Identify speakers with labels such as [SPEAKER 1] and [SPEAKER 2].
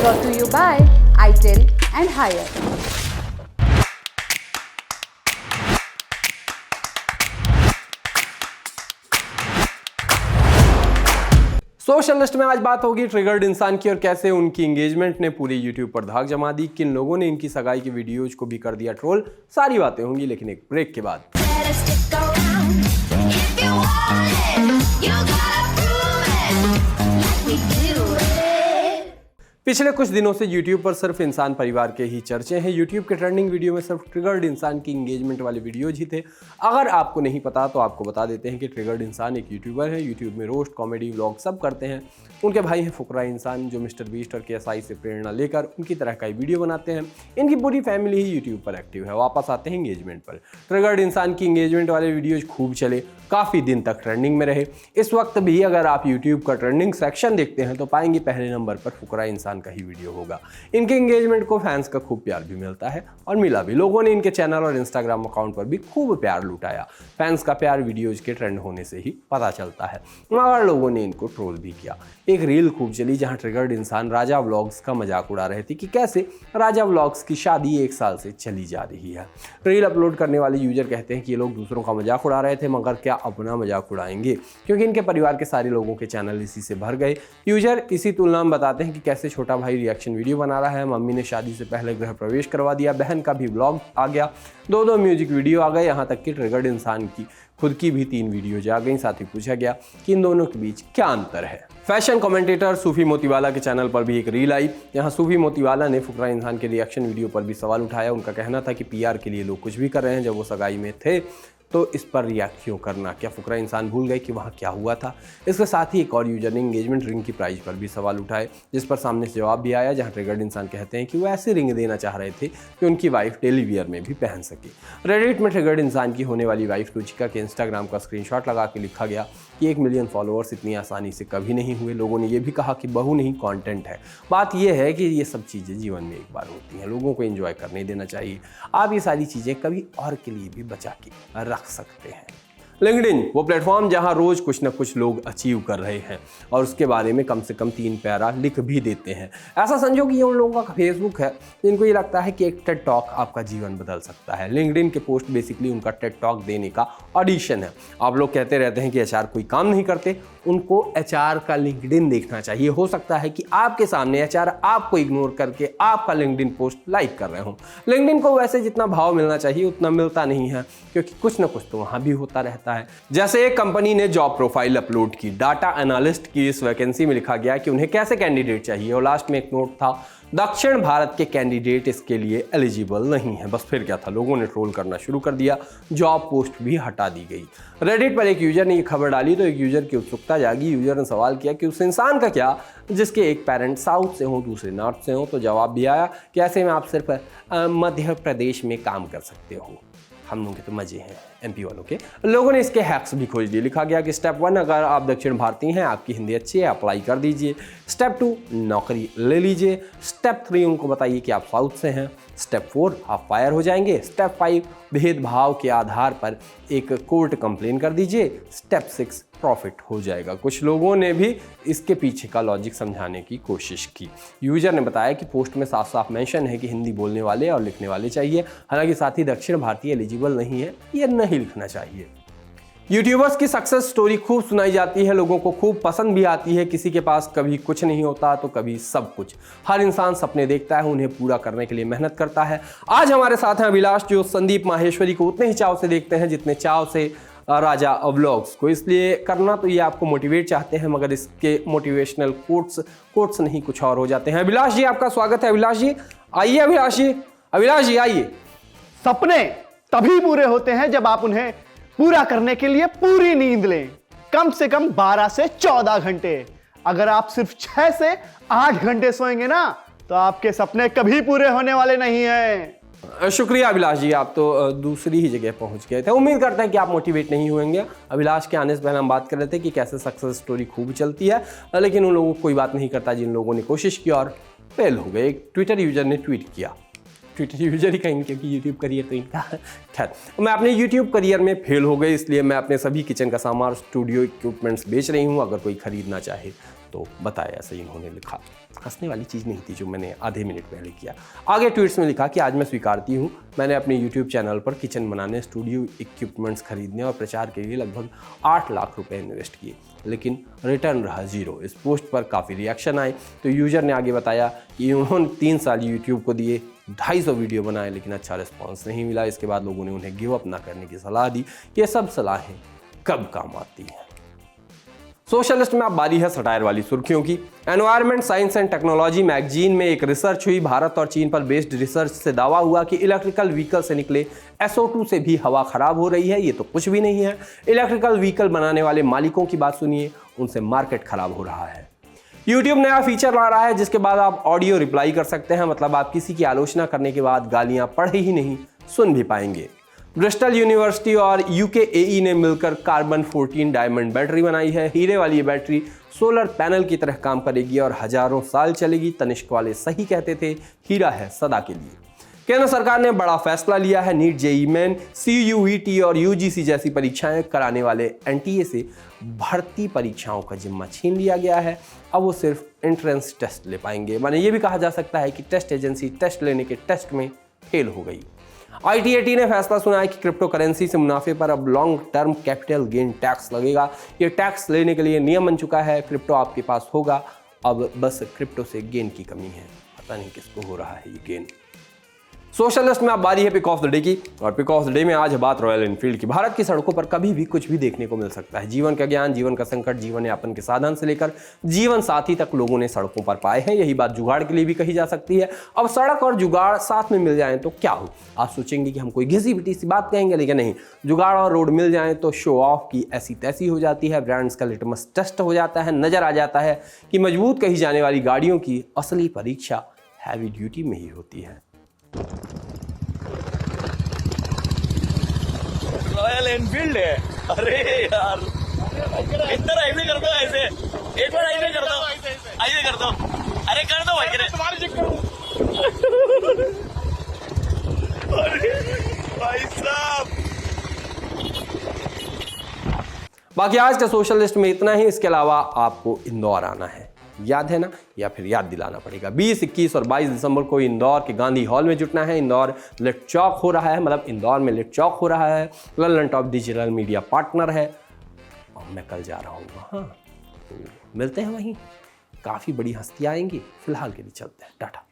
[SPEAKER 1] Brought to you by itel and Hire.
[SPEAKER 2] Social list में आज बात होगी ट्रिगर्ड इंसान की और कैसे उनकी एंगेजमेंट ने पूरे यूट्यूब पर धाक जमा दी, किन लोगों ने इनकी सगाई की वीडियोज को भी कर दिया ट्रोल। सारी बातें होंगी लेकिन एक ब्रेक के बाद। पिछले कुछ दिनों से YouTube पर सिर्फ इंसान परिवार के ही चर्चे हैं। YouTube के ट्रेंडिंग वीडियो में सिर्फ ट्रिगर्ड इंसान की इंगेजमेंट वाले वीडियोज ही थे। अगर आपको नहीं पता तो आपको बता देते हैं कि ट्रिगर्ड इंसान एक यूट्यूबर है। YouTube में रोस्ट, कॉमेडी, व्लॉग सब करते हैं। उनके भाई हैं फुकरा इंसान जो मिस्टर बीस्ट और KSI से प्रेरणा लेकर उनकी तरह का ही वीडियो बनाते हैं। इनकी पूरी फैमिली ही यूट्यूब पर एक्टिव है। वापस आते हैं इंगेजमेंट पर। ट्रिगर्ड इंसान की इंगेजमेंट वाले वीडियोज खूब चले, काफ़ी दिन तक ट्रेंडिंग में रहे। इस वक्त भी अगर आप यूट्यूब का ट्रेंडिंग सेक्शन देखते हैं तो पाएंगे पहले नंबर पर फुकरा इंसान का ही वीडियो होगा। इनके एंगेजमेंट को फैंस का खूब प्यार भी मिलता है और मिला भी। लोगों ने इनके चैनल और इंस्टाग्राम अकाउंट पर भी खूब प्यार लुटाया। फैंस का प्यार वीडियोज के ट्रेंड होने से ही पता चलता है, मगर लोगों ने इनको ट्रोल भी किया। एक रील खूब चली जहां ट्रिगर्ड इंसान राजा व्लॉग्स का मजाक उड़ा रहे थे कि कैसे राजा व्लॉग्स की शादी 1 साल से चली जा रही है। रील अपलोड करने वाले यूजर कहते हैं कि ये लोग दूसरों का मजाक उड़ा रहे थे मगर क्या अपना मजाक उड़ाएंगे, क्योंकि इनके परिवार के सारे लोगों के चैनल इसी से भर गए। यूजर इसी तुलना में बताते हैं कि कैसे छोटा भाई रिएक्शन वीडियो बना रहा है, मम्मी ने शादी से पहले गृह प्रवेश करवा दिया, बहन का भी व्लॉग आ गया, 2 म्यूजिक वीडियो आ गए, यहाँ तक कि ट्रिगर्ड इंसान की खुद की भी 3 वीडियोज आ गई। साथ ही पूछा गया कि इन दोनों के बीच क्या अंतर है। फैशन कमेंटेटर सूफी मोतीवाला के चैनल पर भी एक रील आई जहां सूफी मोतीवाला ने फुकरा इंसान के रिएक्शन वीडियो पर भी सवाल उठाया। उनका कहना था कि PR के लिए लोग कुछ भी कर रहे हैं, जब वो सगाई में थे तो इस पर रिएक्ट क्यों करना, क्या फुकरा इंसान भूल गए कि वहाँ क्या हुआ था। इसके साथ ही एक और यूजर ने एंगेजमेंट रिंग की प्राइस पर भी सवाल उठाए, जिस पर सामने से जवाब भी आया, जहां ट्रिगर्ड इंसान कहते हैं कि वो ऐसी रिंग देना चाह रहे थे कि उनकी वाइफ डेली वियर में भी पहन सके। रेडिट में ट्रिगर्ड इंसान की होने वाली वाइफ रुचिका के इंस्टाग्राम का स्क्रीनशॉट लगा के लिखा गया कि 1 मिलियन फॉलोअर्स इतनी आसानी से कभी नहीं हुए। लोगों ने यह भी कहा कि बहू नहीं कंटेंट है। बात यह है कि ये सब चीज़ें जीवन में एक बार होती हैं, लोगों को एंजॉय करने देना चाहिए। आप ये सारी चीज़ें कभी और के लिए भी बचा के रख सकते हैं। लिंक्डइन वो प्लेटफॉर्म जहां रोज कुछ ना कुछ लोग अचीव कर रहे हैं और उसके बारे में कम से कम 3 पैरा लिख भी देते हैं। ऐसा समझो कि ये उन लोगों का फेसबुक है जिनको ये लगता है कि एक टेड टॉक आपका जीवन बदल सकता है। लिंक्डइन के पोस्ट बेसिकली उनका टेड टॉक देने का ऑडिशन है। आप लोग कहते रहते हैं कि HR कोई काम नहीं करते, उनको HR का लिंक्डइन देखना चाहिए। हो सकता है कि आपके सामने HR आपको इग्नोर करके आपका लिंक्डइन पोस्ट लाइक कर रहे हो। लिंक्डइन को वैसे जितना भाव मिलना चाहिए उतना मिलता नहीं है, क्योंकि कुछ ना कुछ तो वहाँ भी होता रहता है। जैसे एक कंपनी ने जॉब प्रोफाइल अपलोड की, डाटा एनालिस्ट की इस वैकेंसी में लिखा गया कि उन्हें कैसे कैंडिडेट चाहिए और लास्ट में एक नोट था, दक्षिण भारत के कैंडिडेट इसके लिए एलिजिबल नहीं है। बस फिर क्या था, लोगों ने ट्रोल करना शुरू कर दिया, जॉब पोस्ट भी हटा दी गई। रेडिट पर एक यूजर ने ये खबर डाली तो एक यूजर की उत्सुकता जागी। यूजर ने सवाल किया कि उस इंसान का क्या जिसके एक पेरेंट साउथ से हो दूसरे नॉर्थ से हो। तो जवाब भी आया कि ऐसे में आप सिर्फ मध्य प्रदेश में काम कर सकते हो। हम लोगों के तो मजे हैं MP वालों के। लोगों ने इसके हैक्स भी खोज दिए। लिखा गया कि स्टेप 1 अगर आप दक्षिण भारतीय हैं, आपकी हिंदी अच्छी है, अप्लाई कर दीजिए। स्टेप 2 नौकरी ले लीजिए। स्टेप 3 उनको बताइए कि आप साउथ से हैं। स्टेप 4 आप फायर हो जाएंगे। स्टेप 5 भेदभाव के आधार पर एक कोर्ट कंप्लेन कर दीजिए। स्टेप 6 प्रॉफिट हो जाएगा। कुछ लोगों ने भी इसके पीछे का लॉजिक समझाने की कोशिश की। यूजर ने बताया कि पोस्ट में साफ साफ मेंशन है कि हिंदी बोलने वाले और लिखने वाले चाहिए, हालांकि साथ ही दक्षिण भारतीय एलिजिबल नहीं है, ये नहीं लिखना चाहिए। यूट्यूबर्स की सक्सेस स्टोरी खूब सुनाई जाती है, लोगों को खूब पसंद भी आती है। किसी के पास कभी कुछ नहीं होता तो कभी सब कुछ। हर इंसान सपने देखता है, उन्हें पूरा करने के लिए मेहनत करता है। आज हमारे साथ हैं अभिलाष, जो संदीप माहेश्वरी को उतने ही चाव से देखते हैं जितने चाव से राजा व्लॉग्स को। इसलिए करना तो ये आपको मोटिवेट चाहते हैं, मगर इसके मोटिवेशनल कोट्स नहीं कुछ और हो जाते हैं। अभिलाष जी, आपका स्वागत है। अभिलाष जी आइए। अभिलाष जी आइए।
[SPEAKER 3] सपने तभी पूरे होते हैं जब आप उन्हें पूरा करने के लिए पूरी नींद लें, कम से कम 12 से 14 घंटे। अगर आप सिर्फ 6 से 8 घंटे सोएंगे ना तो आपके सपने कभी पूरे होने वाले नहीं हैं।
[SPEAKER 2] शुक्रिया अभिलाष जी, आप तो दूसरी ही जगह पहुंच गए थे। उम्मीद करते हैं कि आप मोटिवेट नहीं होंगे। अभिलाष के आने से पहले हम बात कर रहे थे कि कैसे सक्सेस स्टोरी खूब चलती है, लेकिन उन लोगों को कोई बात नहीं करता जिन लोगों ने कोशिश की और फेल हो गए। एक ट्विटर यूजर ने ट्वीट किया ट्विटर यूजर ही कहेंगे क्योंकि यूट्यूब करियर तो इनका। खैर, मैं अपने यूट्यूब करियर में फेल हो गई, इसलिए मैं अपने सभी किचन का सामान, स्टूडियो इक्विपमेंट्स बेच रही हूँ, अगर कोई खरीदना चाहे तो बताया। ऐसे ही इन्होंने लिखा। हंसने वाली चीज़ नहीं थी जो मैंने आधे मिनट पहले किया। आगे ट्वीट्स में लिखा कि आज मैं स्वीकारती हूँ, मैंने अपने यूट्यूब चैनल पर किचन बनाने, स्टूडियो इक्विपमेंट्स खरीदने और प्रचार के लिए लगभग 8 लाख रुपए इन्वेस्ट किए, लेकिन रिटर्न रहा 0। इस पोस्ट पर काफ़ी रिएक्शन आए, तो यूजर ने आगे बताया कि उन्होंने 3 साल यूट्यूब को दिए, 250 वीडियो बनाए, लेकिन अच्छा रिस्पॉन्स नहीं मिला। इसके बाद लोगों ने उन्हें गिव अप ना करने की सलाह दी। ये सब सलाहें कब काम आती हैं। सोशलिस्ट में अब बारी है सटायर वाली सुर्खियों की। Environment science and technology magazine में एक रिसर्च हुई। भारत और चीन पर बेस्ड रिसर्च से दावा हुआ कि इलेक्ट्रिकल व्हीकल से निकले SO2 से भी हवा खराब हो रही है। ये तो कुछ भी नहीं है। इलेक्ट्रिकल व्हीकल बनाने वाले मालिकों की बात सुनिए, उनसे मार्केट खराब हो रहा है। YouTube नया फीचर ला रहा है जिसके बाद आप ऑडियो रिप्लाई कर सकते हैं, मतलब आप किसी की आलोचना करने के बाद गालियां पढ़ ही नहीं, सुन भी पाएंगे। ब्रिस्टल यूनिवर्सिटी और UKAE ने मिलकर कार्बन 14 डायमंड बैटरी बनाई है। हीरे वाली ये बैटरी सोलर पैनल की तरह काम करेगी और हजारों साल चलेगी। तनिष्क वाले सही कहते थे, हीरा है सदा के लिए। केंद्र सरकार ने बड़ा फैसला लिया है। नीट, JEE मेन, CUET और UGC जैसी परीक्षाएं कराने वाले NTA से भर्ती परीक्षाओं का जिम्मा छीन लिया गया है। अब वो सिर्फ एंट्रेंस टेस्ट ले पाएंगे। माने ये भी कहा जा सकता है कि टेस्ट एजेंसी टेस्ट लेने के टेस्ट में फेल हो गई। ITAT ने फैसला सुना है कि क्रिप्टो करेंसी से मुनाफे पर अब long term capital gain tax लगेगा। ये टैक्स लेने के लिए नियम बन चुका है। क्रिप्टो आपके पास होगा, अब बस क्रिप्टो से गेन की कमी है। पता नहीं किसको हो रहा है ये गेन। सोशलिस्ट में अब बारी है पिक ऑफ द डे की, और पिक ऑफ द डे में आज बात रॉयल एनफील्ड की। भारत की सड़कों पर कभी भी कुछ भी देखने को मिल सकता है। जीवन का ज्ञान, जीवन का संकट, जीवन यापन के साधन से लेकर जीवन साथी तक लोगों ने सड़कों पर पाए हैं। यही बात जुगाड़ के लिए भी कही जा सकती है। अब सड़क और जुगाड़ साथ में मिल जाएं तो क्या हो। आप सोचेंगे कि हम कोई घिसी पिटी सी बात कहेंगे, लेकिन नहीं, जुगाड़ और रोड मिल जाएं तो शो ऑफ की ऐसी तैसी हो जाती है। ब्रांड्स का लिटमस टेस्ट हो जाता है। नजर आ जाता है कि मजबूत कही जाने वाली गाड़ियों की असली परीक्षा हैवी ड्यूटी में ही होती है।
[SPEAKER 4] रॉयल एनफील्ड है। अरे यार, इधर ऐसे कर दो, ऐसे एक बार ऐसे कर दो, ऐसे कर दो, अरे कर दो भाई, अरे भाई साहब।
[SPEAKER 2] बाकी आज का सोशलिस्ट में इतना ही। इसके अलावा आपको इंदौर आना है, याद है ना, या फिर याद दिलाना पड़ेगा। 20, 21 और 22 दिसंबर को इंदौर के गांधी हॉल में जुटना है। इंदौर लिट चौक हो रहा है, मतलब इंदौर में लिट चौक हो रहा है। Lalan top digital media partner है और मैं कल जा रहा हूँ वहाँ, तो मिलते हैं वहीं। काफ़ी बड़ी हस्तियाँ आएंगी। फिलहाल के लिए चलते हैं, टाटा।